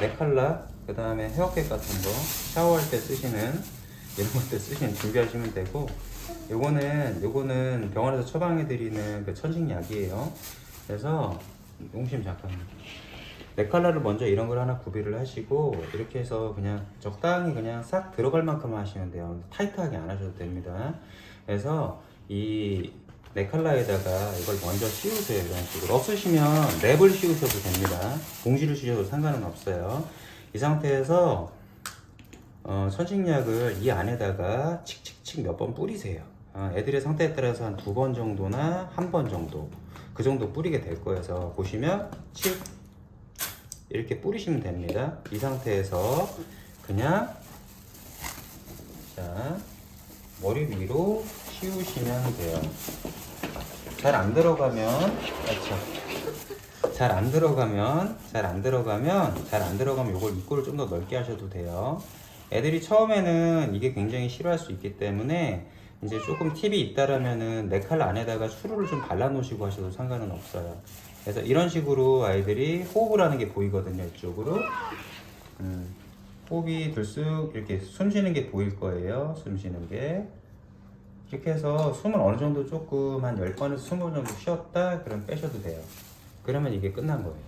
넥칼라, 그 다음에 헤어캡 같은 거 샤워할 때 쓰시는 이런 것들 쓰시는 준비하시면 되고, 요거는 병원에서 처방해 드리는 그 천식약이에요. 그래서 용심 잠깐만. 넥칼라를 먼저 이런 걸 하나 구비를 하시고, 이렇게 해서 그냥 적당히 그냥 싹 들어갈 만큼 하시면 돼요. 타이트하게 안 하셔도 됩니다. 그래서 이 넥칼라에다가 이걸 먼저 씌우세요. 이런 식으로. 없으시면 랩을 씌우셔도 됩니다. 봉지를 씌우셔도 상관은 없어요. 이 상태에서 천식약을 이 안에다가 칙칙칙 몇 번 뿌리세요. 애들의 상태에 따라서 한 2번 정도나 1번 정도, 그 정도 뿌리게 될 거여서 보시면 칙 이렇게 뿌리시면 됩니다. 이 상태에서 그냥 자 머리 위로 씌우시면 돼요. 잘 안 들어가면 잘 안 들어가면 요걸 입구를 좀 더 넓게 하셔도 돼요. 애들이 처음에는 이게 굉장히 싫어할 수 있기 때문에 이제 조금 팁이 있다라면은 넥칼라 안에다가 추루를 좀 발라 놓으시고 하셔도 상관은 없어요. 그래서 이런 식으로 아이들이 호흡을 하는 게 보이거든요. 이쪽으로 호흡이 들쑥 이렇게 숨 쉬는 게 보일 거예요. 숨 쉬는 게 이렇게 해서 숨을 어느 정도 조금 한 10번에서 20번 정도 쉬었다 그럼 빼셔도 돼요. 그러면 이게 끝난 거예요.